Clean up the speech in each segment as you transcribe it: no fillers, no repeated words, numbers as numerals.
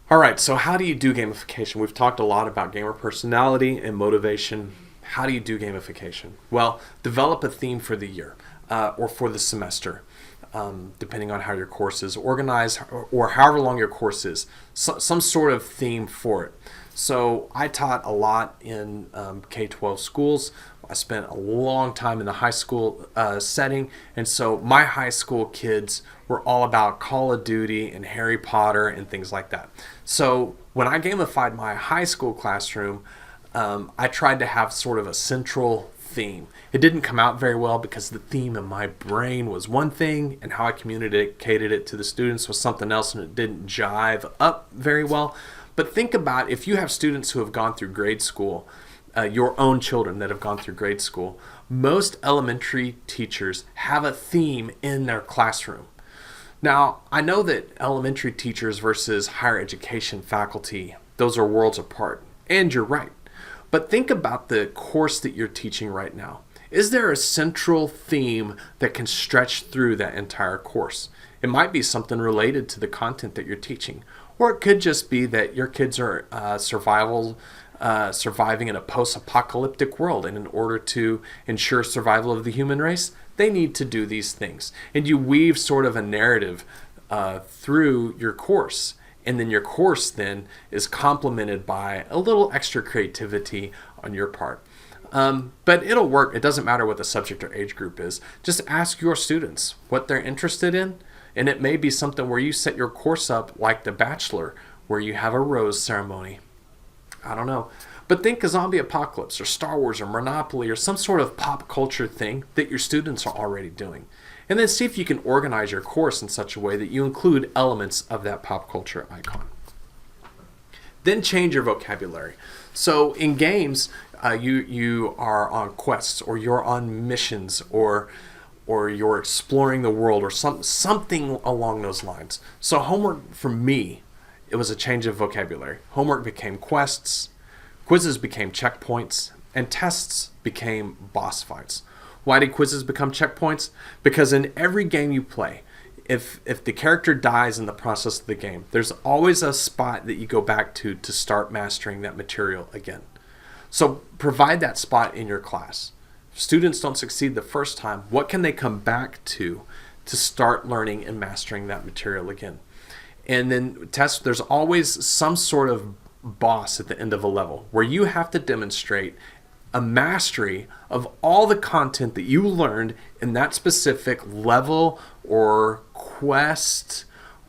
All right, so how do you do gamification? We've talked a lot about gamer personality and motivation. How do you do gamification? Well, develop a theme for the year or for the semester, depending on how your course is organized or however long your course is, some sort of theme for it. So I taught a lot in K-12 schools. I spent a long time in the high school setting, and so my high school kids were all about Call of Duty and Harry Potter and things like that. So when I gamified my high school classroom, I tried to have sort of a central theme. It didn't come out very well because the theme in my brain was one thing and how I communicated it to the students was something else, and it didn't jive up very well. But think about if you have students who have gone through grade school, your own children that have gone through grade school, most elementary teachers have a theme in their classroom. Now, I know that elementary teachers versus higher education faculty, those are worlds apart, and you're right. But think about the course that you're teaching right now. Is there a central theme that can stretch through that entire course? It might be something related to the content that you're teaching, or it could just be that your kids are surviving in a post-apocalyptic world, and in order to ensure survival of the human race, they need to do these things. And you weave sort of a narrative through your course. And then your course then is complemented by a little extra creativity on your part. But it'll work. It doesn't matter what the subject or age group is. Just ask your students what they're interested in. And it may be something where you set your course up like The Bachelor, where you have a rose ceremony. I don't know. But think a zombie apocalypse or Star Wars or Monopoly or some sort of pop culture thing that your students are already doing. And then see if you can organize your course in such a way that you include elements of that pop culture icon. Then change your vocabulary. So in games, you are on quests, or you're on missions, or you're exploring the world, or something along those lines. So homework for me, it was a change of vocabulary. Homework became quests, quizzes became checkpoints, and tests became boss fights. Why did quizzes become checkpoints? Because in every game you play, if the character dies in the process of the game, there's always a spot that you go back to start mastering that material again. So provide that spot in your class. If students don't succeed the first time, what can they come back to start learning and mastering that material again? And then test, there's always some sort of boss at the end of a level where you have to demonstrate a mastery of all the content that you learned in that specific level or quest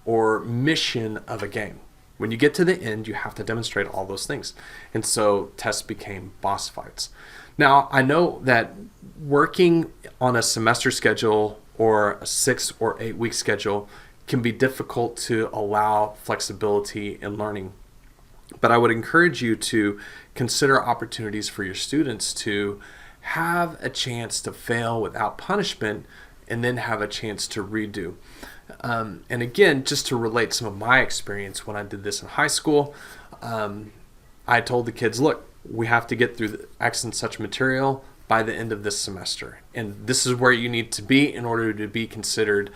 or mission of a game. When you get to the end, you have to demonstrate all those things. And so tests became boss fights. Now, I know that working on a semester schedule or a 6 or 8 week schedule can be difficult to allow flexibility in learning. But I would encourage you to consider opportunities for your students to have a chance to fail without punishment and then have a chance to redo. And again, just to relate some of my experience when I did this in high school, I told the kids, look, we have to get through the X and such material by the end of this semester. And this is where you need to be in order to be considered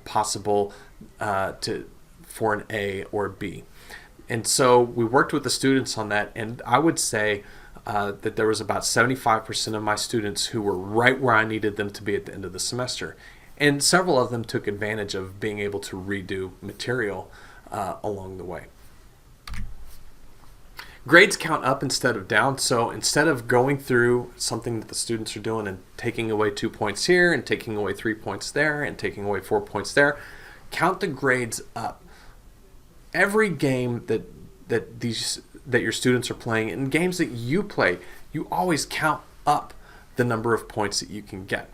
possible for an A or B. And so we worked with the students on that, and I would say that there was about 75% of my students who were right where I needed them to be at the end of the semester. And several of them took advantage of being able to redo material along the way. Grades count up instead of down, so instead of going through something that the students are doing and taking away 2 points here and taking away 3 points there and taking away 4 points there, count the grades up. Every game that your students are playing, and games that you play, you always count up the number of points that you can get.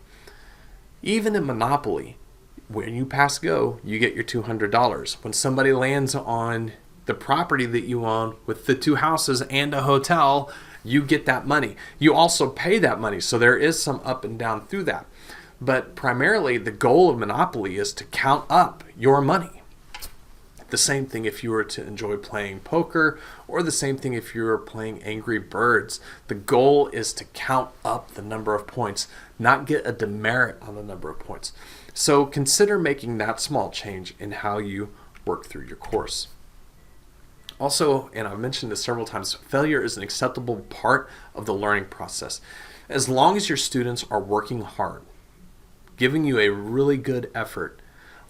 Even in Monopoly, when you pass go, you get your $200. When somebody lands on the property that you own with the 2 houses and a hotel, you get that money. You also pay that money, so there is some up and down through that. But primarily, the goal of Monopoly is to count up your money. The same thing if you were to enjoy playing poker, or the same thing if you were playing Angry Birds. The goal is to count up the number of points, not get a demerit on the number of points. So consider making that small change in how you work through your course. Also, and I've mentioned this several times, failure is an acceptable part of the learning process. As long as your students are working hard, giving you a really good effort,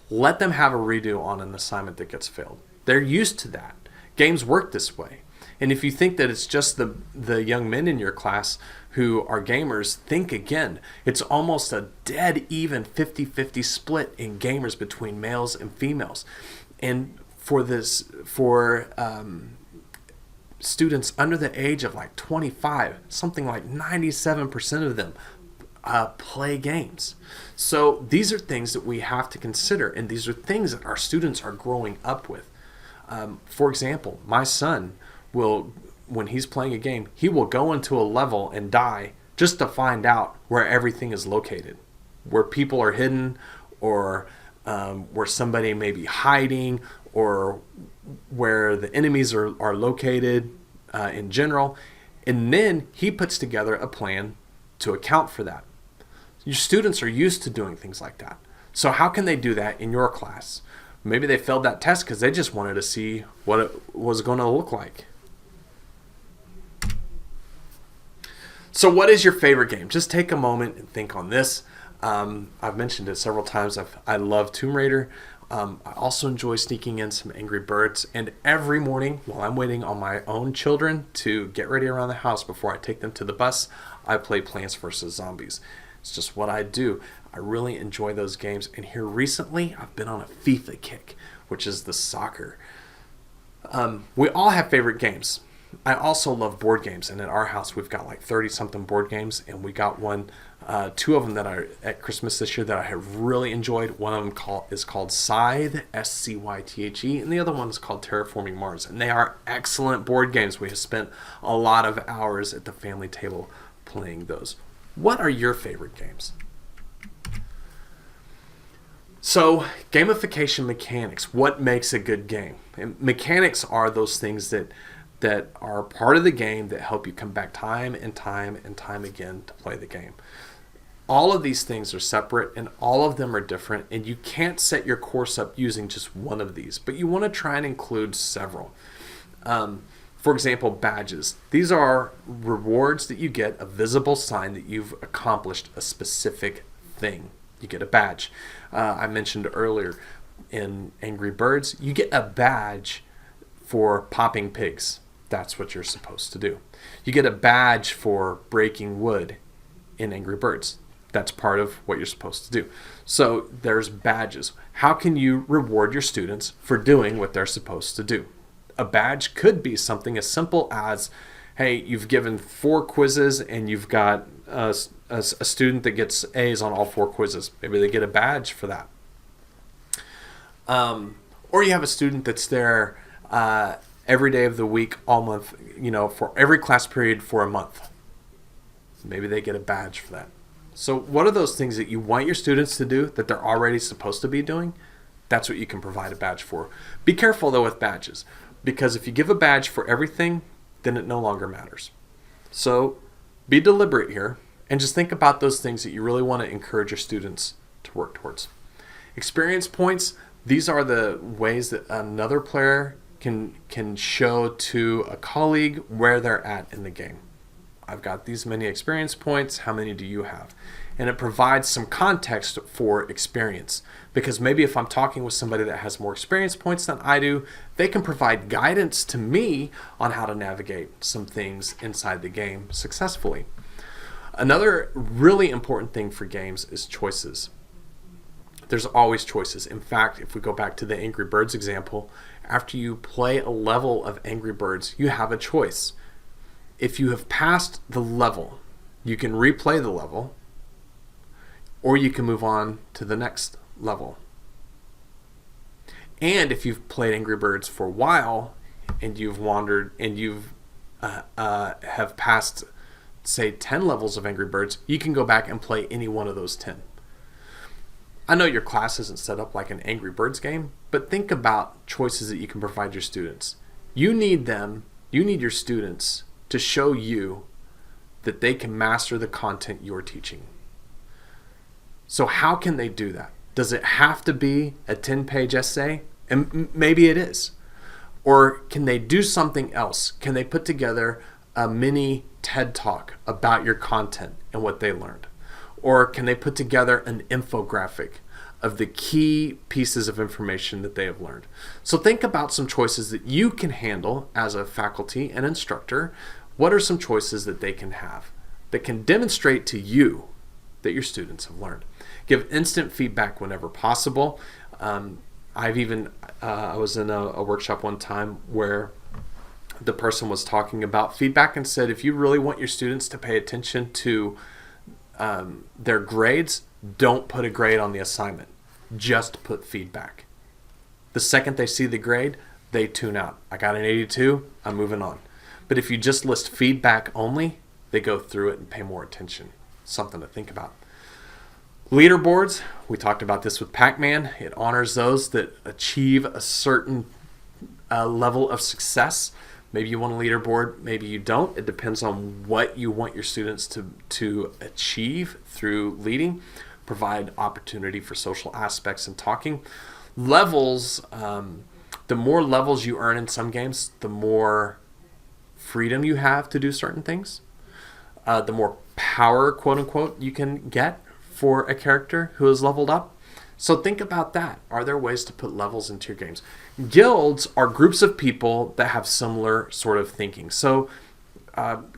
let them have a redo on an assignment that gets failed. They're used to that. Games work this way. And if you think that it's just the young men in your class who are gamers, think again. It's almost a dead even 50-50 split in gamers between males and females. And for students under the age of like 25, something like 97% of them play games. So these are things that we have to consider, and these are things that our students are growing up with. For example, my son will, when he's playing a game, he will go into a level and die just to find out where everything is located, where people are hidden, or where somebody may be hiding, or where the enemies are located in general. And then he puts together a plan to account for that. Your students are used to doing things like that. So how can they do that in your class? Maybe they failed that test because they just wanted to see what it was going to look like. So what is your favorite game? Just take a moment and think on this. I've mentioned it several times. I love Tomb Raider. I also enjoy sneaking in some Angry Birds. And every morning while I'm waiting on my own children to get ready around the house before I take them to the bus, I play Plants vs. Zombies. It's just what I do. I really enjoy those games. And here recently, I've been on a FIFA kick, which is the soccer. We all have favorite games. I also love board games, and at our house we've got like 30-something board games, and we got two of them that are at Christmas this year that I have really enjoyed. One of them is called Scythe, Scythe, and the other one is called Terraforming Mars, and they are excellent board games. We have spent a lot of hours at the family table playing those. What are your favorite games? So, gamification mechanics. What makes a good game? And mechanics are those things that are part of the game that help you come back time and time and time again to play the game. All of these things are separate, and all of them are different, and you can't set your course up using just one of these, but you want to try and include several. For example, badges. These are rewards that you get, a visible sign that you've accomplished a specific thing. You get a badge. I mentioned earlier in Angry Birds, you get a badge for popping pigs. That's what you're supposed to do. You get a badge for breaking wood in Angry Birds. That's part of what you're supposed to do. So there's badges. How can you reward your students for doing what they're supposed to do? A badge could be something as simple as, hey, you've given 4 quizzes and you've got a student that gets A's on all 4 quizzes. Maybe they get a badge for that. Or you have a student that's there every day of the week, all month, for every class period for a month. Maybe they get a badge for that. So what are those things that you want your students to do that they're already supposed to be doing? That's what you can provide a badge for. Be careful, though, with badges, because if you give a badge for everything, then it no longer matters. So be deliberate here and just think about those things that you really want to encourage your students to work towards. Experience points, these are the ways that another player can show to a colleague where they're at in the game. I've got these many experience points, how many do you have? And it provides some context for experience, because maybe if I'm talking with somebody that has more experience points than I do, they can provide guidance to me on how to navigate some things inside the game successfully. Another really important thing for games is choices. There's always choices. In fact, if we go back to the Angry Birds example, after you play a level of Angry Birds, you have a choice. If you have passed the level, you can replay the level, or you can move on to the next level. And if you've played Angry Birds for a while, and you've wandered, and you've have passed, say, 10 levels of Angry Birds, you can go back and play any one of those 10. I know your class isn't set up like an Angry Birds game, but think about choices that you can provide your students. You need your students to show you that they can master the content you're teaching. So how can they do that? Does it have to be a 10-page essay? And maybe it is. Or can they do something else? Can they put together a mini TED Talk about your content and what they learned? Or can they put together an infographic of the key pieces of information that they have learned? So think about some choices that you can handle as a faculty and instructor. What are some choices that they can have that can demonstrate to you that your students have learned? Give instant feedback whenever possible. I was in a workshop one time where the person was talking about feedback and said, if you really want your students to pay attention to their grades, don't put a grade on the assignment. Just put feedback. The second they see the grade, they tune out. I got an 82, I'm moving on. But if you just list feedback only, they go through it and pay more attention. Something to think about. Leaderboards, we talked about this with Pac-Man. It honors those that achieve a certain level of success. Maybe you want a leaderboard, maybe you don't. It depends on what you want your students to achieve through leading. Provide opportunity for social aspects and talking. Levels, the more levels you earn in some games, the more freedom you have to do certain things. The more power, quote unquote, you can get for a character who is leveled up. So think about that. Are there ways to put levels into your games? Guilds are groups of people that have similar sort of thinking. So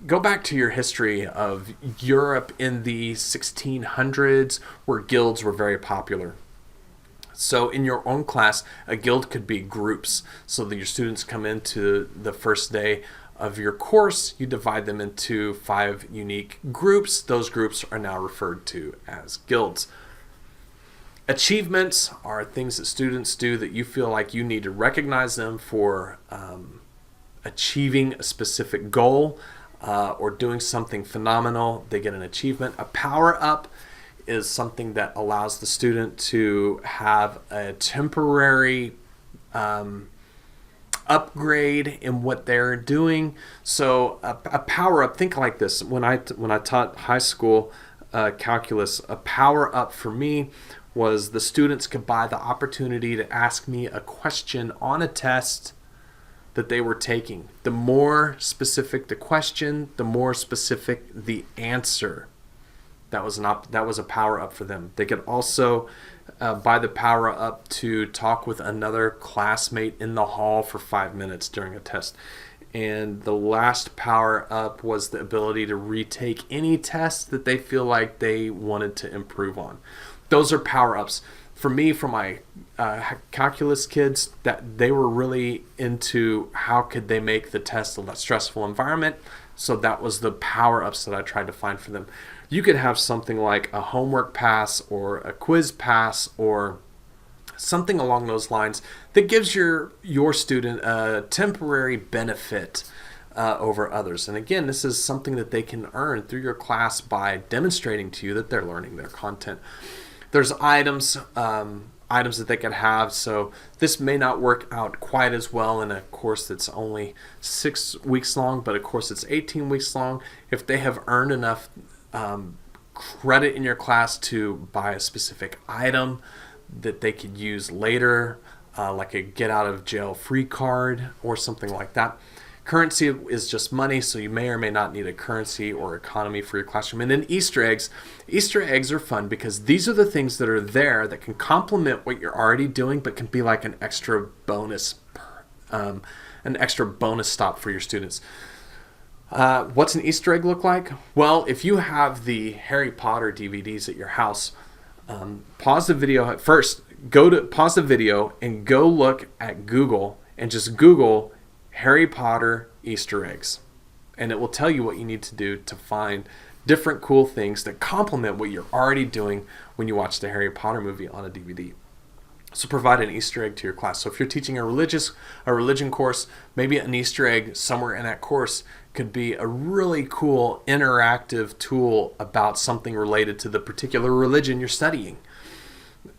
go back to your history of Europe in the 1600s, where guilds were very popular. So in your own class, a guild could be groups. So that your students come into the first day of your course, you divide them into 5 unique groups. Those groups are now referred to as guilds. Achievements are things that students do that you feel like you need to recognize them for achieving a specific goal or doing something phenomenal. They get an achievement. A power up is something that allows the student to have a temporary upgrade in what they're doing. So a power up, think like this. When I taught high school calculus, a power up for me was the students could buy the opportunity to ask me a question on a test that they were taking. The more specific the question, the more specific the answer. That was a power up for them. They could also buy the power up to talk with another classmate in the hall for 5 minutes during a test. And the last power up was the ability to retake any test that they feel like they wanted to improve on. Those are power ups. For me, for my calculus kids, that they were really into how could they make the test a less stressful environment. So that was the power ups that I tried to find for them. You could have something like a homework pass or a quiz pass or something along those lines that gives your student a temporary benefit over others. And again, this is something that they can earn through your class by demonstrating to you that they're learning their content. There's items that they can have. So this may not work out quite as well in a course that's only 6 weeks long, but a course that's 18 weeks long. If they have earned enough credit in your class to buy a specific item that they could use later, like a get out of jail free card or something like that. Currency is just money, so you may or may not need a currency or economy for your classroom. And then Easter eggs. Easter eggs are fun because these are the things that are there that can complement what you're already doing, but can be like an extra bonus stop for your students. What's an Easter egg look like? Well, if you have the Harry Potter DVDs at your house, pause the video first. Pause the video and go look at Google and just Google Harry Potter Easter eggs. And it will tell you what you need to do to find different cool things that complement what you're already doing when you watch the Harry Potter movie on a DVD. So provide an Easter egg to your class. So if you're teaching a religion course, maybe an Easter egg somewhere in that course could be a really cool interactive tool about something related to the particular religion you're studying.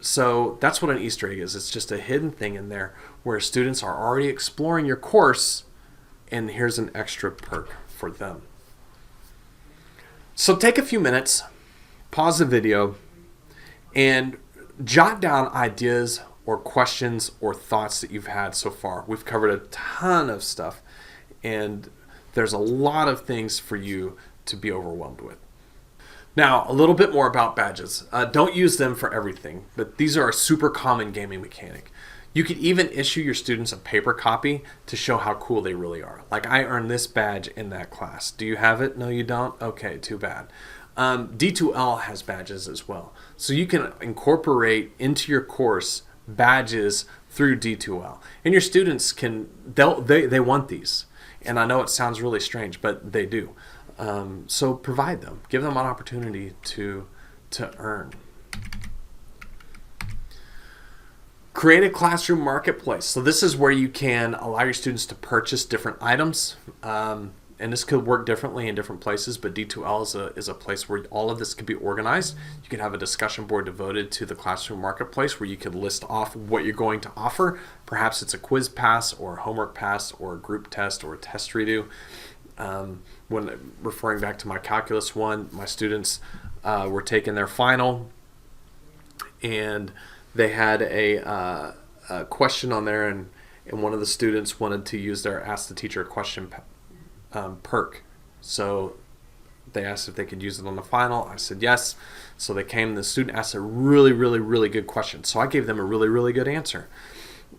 So that's what an Easter egg is. It's just a hidden thing in there where students are already exploring your course, and here's an extra perk for them. So take a few minutes, pause the video, and jot down ideas or questions or thoughts that you've had so far. We've covered a ton of stuff, and there's a lot of things for you to be overwhelmed with. Now, a little bit more about badges. Don't use them for everything, but these are a super common gaming mechanic. You could even issue your students a paper copy to show how cool they really are. Like, I earned this badge in that class. Do you have it? No, you don't? Okay, too bad. D2L has badges as well. So you can incorporate into your course badges through D2L. And your students they want these. And I know it sounds really strange, but they do. So provide them. Give them an opportunity to earn. Create a classroom marketplace. So this is where you can allow your students to purchase different items. And this could work differently in different places, but D2L is a place where all of this could be organized. You could have a discussion board devoted to the classroom marketplace where you could list off what you're going to offer. Perhaps it's a quiz pass or a homework pass or a group test or a test redo. When referring back to my calculus one, my students were taking their final, and they had a question on there, and one of the students wanted to use their Ask the Teacher a Question perk. So they asked if they could use it on the final. I said yes. So they came, the student asked a really, really, really good question. So I gave them a really, really good answer.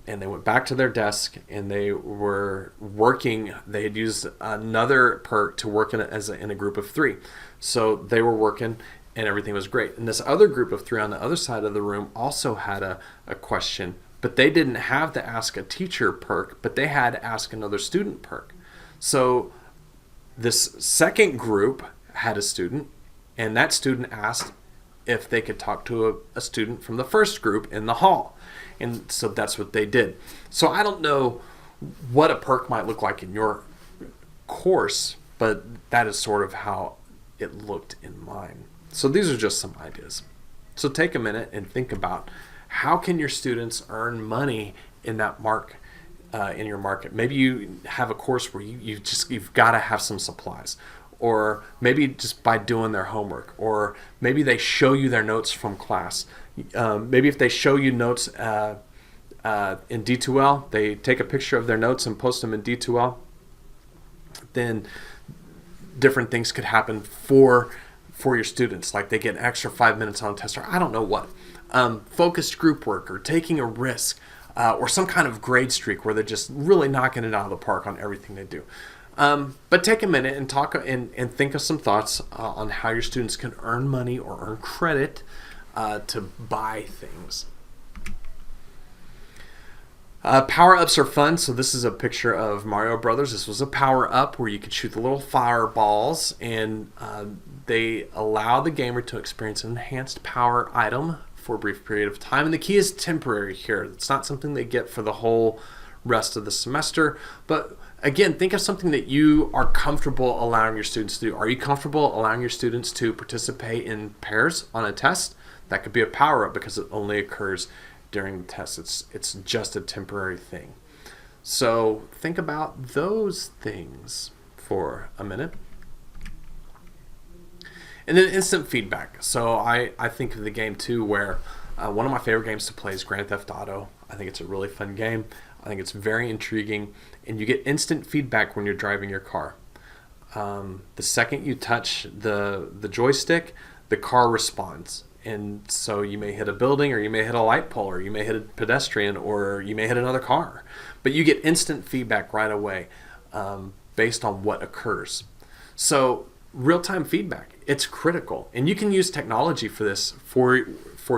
And they went back to their desk and they were working. They had used another perk to work in a group of 3. So they were working and everything was great. And this other group of 3 on the other side of the room also had a question, but they didn't have the Ask a Teacher perk, but they had Ask Another Student perk. So this second group had a student, and that student asked if they could talk to a student from the first group in the hall. And so that's what they did. So I don't know what a perk might look like in your course, but that is sort of how it looked in mine. So these are just some ideas. So take a minute and think about how can your students earn money in that in your market. Maybe you have a course where you've got to have some supplies, or maybe just by doing their homework, or maybe they show you their notes from class. Maybe if they show you notes in D2L, they take a picture of their notes and post them in D2L, then different things could happen for your students, like they get an extra 5 minutes on a test, or I don't know what. Focused group work, or taking a risk, or some kind of grade streak where they're just really knocking it out of the park on everything they do. But take a minute and talk and think of some thoughts on how your students can earn money or earn credit to buy things. Power-ups are fun. So this is a picture of Mario Brothers. This was a power-up where you could shoot the little fireballs, and they allow the gamer to experience an enhanced power item for a brief period of time. And the key is temporary here. It's not something they get for the whole rest of the semester. But again, think of something that you are comfortable allowing your students to do. Are you comfortable allowing your students to participate in pairs on a test? That could be a power-up because it only occurs during the test. It's just a temporary thing. So think about those things for a minute. And then instant feedback. So I think of the game too where one of my favorite games to play is Grand Theft Auto. I think it's a really fun game. I think it's very intriguing. And you get instant feedback when you're driving your car. The second you touch the joystick, the car responds. And so you may hit a building, or you may hit a light pole, or you may hit a pedestrian, or you may hit another car. But you get instant feedback right away based on what occurs. So real-time feedback, it's critical. And you can use technology for this for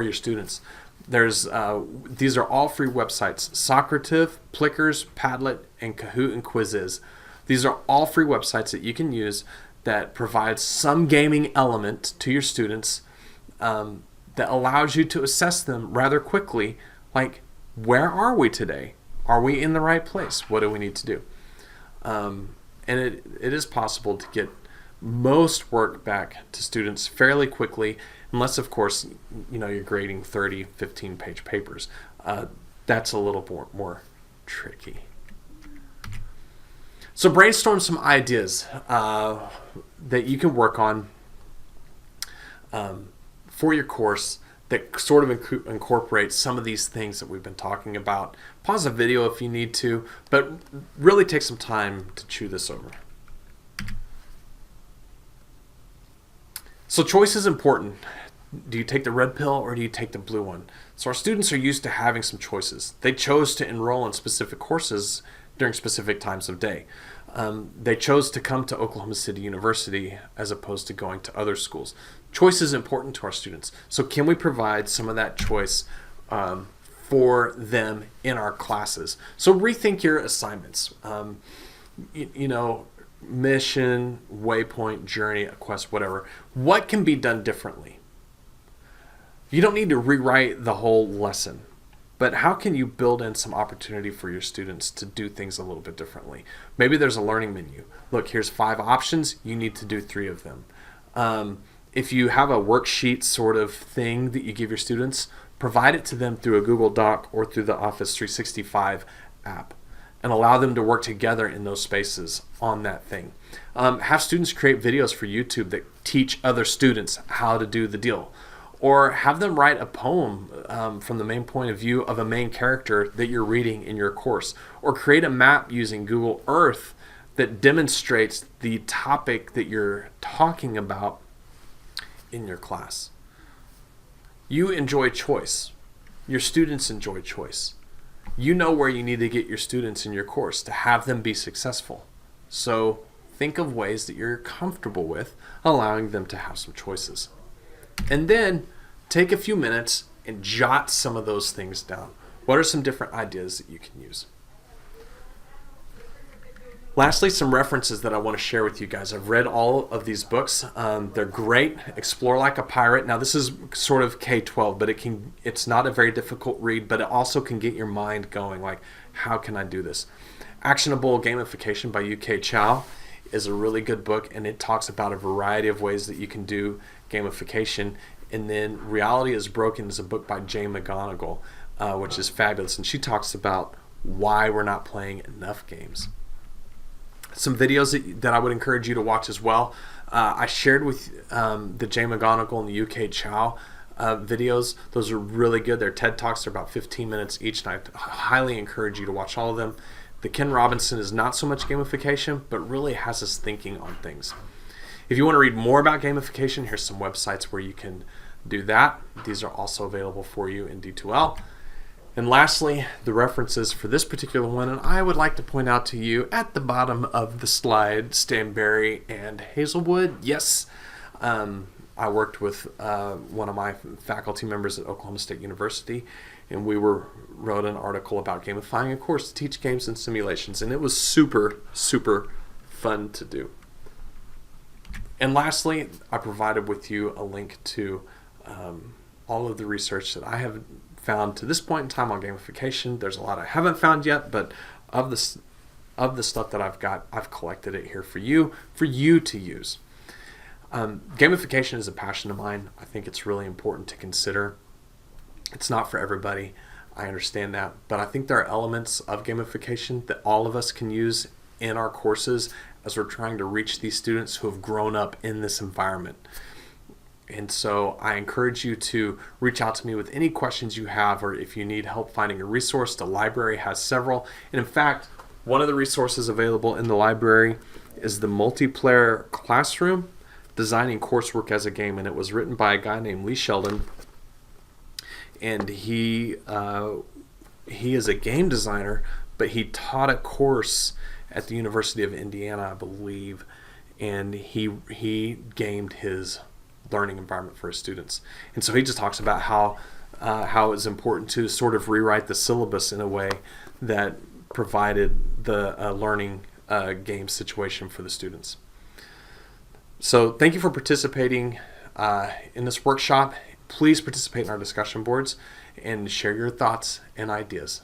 your students. These are all free websites: Socrative, Plickers, Padlet, and Kahoot and Quizzes. These are all free websites that you can use that provide some gaming element to your students that allows you to assess them rather quickly, like, where are we today? Are we in the right place? What do we need to do? And it is possible to get most work back to students fairly quickly, unless, of course, you're grading 30, 15-page papers. That's a little more tricky. So brainstorm some ideas that you can work on for your course that sort of incorporate some of these things that we've been talking about. Pause the video if you need to, but really take some time to chew this over. So choice is important. Do you take the red pill or do you take the blue one? So our students are used to having some choices. They chose to enroll in specific courses during specific times of day. They chose to come to Oklahoma City University as opposed to going to other schools. Choice is important to our students. So can we provide some of that choice for them in our classes? So rethink your assignments. Mission, waypoint, journey, a quest, whatever. What can be done differently? You don't need to rewrite the whole lesson, but how can you build in some opportunity for your students to do things a little bit differently? Maybe there's a learning menu. Look, here's 5 options. You need to do 3 of them. If you have a worksheet sort of thing that you give your students, provide it to them through a Google Doc or through the Office 365 app, and allow them to work together in those spaces on that thing. Have students create videos for YouTube that teach other students how to do the deal. Or have them write a poem from the main point of view of a main character that you're reading in your course. Or create a map using Google Earth that demonstrates the topic that you're talking about in your class. You enjoy choice. Your students enjoy choice. You know where you need to get your students in your course to have them be successful. So think of ways that you're comfortable with allowing them to have some choices. And then take a few minutes and jot some of those things down. What are some different ideas that you can use? Lastly, some references that I want to share with you guys. I've read all of these books. They're great. Explore Like a Pirate. Now, this is sort of K-12, but it's not a very difficult read, but it also can get your mind going, like, how can I do this? Actionable Gamification by UK Chow is a really good book, and it talks about a variety of ways that you can do gamification. And then Reality is Broken is a book by Jane McGonigal, which is fabulous, and she talks about why we're not playing enough games. Some videos that I would encourage you to watch as well. I shared with the Jane McGonigal and the UK Chow videos. Those are really good. They're TED Talks. They're about 15 minutes each, and I highly encourage you to watch all of them. The Ken Robinson is not so much gamification, but really has us thinking on things. If you want to read more about gamification, here's some websites where you can do that. These are also available for you in D2L. And lastly, the references for this particular one, and I would like to point out to you at the bottom of the slide, Stanberry and Hazelwood. Yes, I worked with one of my faculty members at Oklahoma State University, and we wrote an article about gamifying a course to teach games and simulations, and it was super, super fun to do. And lastly, I provided with you a link to all of the research that I have found to this point in time on gamification. There's a lot I haven't found yet, but of the stuff that I've got, I've collected it here for you to use. Gamification is a passion of mine. I think it's really important to consider. It's not for everybody. I understand that, but I think there are elements of gamification that all of us can use in our courses as we're trying to reach these students who have grown up in this environment. And so I encourage you to reach out to me with any questions you have, or if you need help finding a resource. The library has several. And in fact, one of the resources available in the library is the Multiplayer Classroom, Designing Coursework as a Game. And it was written by a guy named Lee Sheldon. And he is a game designer, but he taught a course at the University of Indiana, I believe. And he gamed his learning environment for his students. And so he just talks about how it's important to sort of rewrite the syllabus in a way that provided the learning game situation for the students. So thank you for participating in this workshop. Please participate in our discussion boards and share your thoughts and ideas.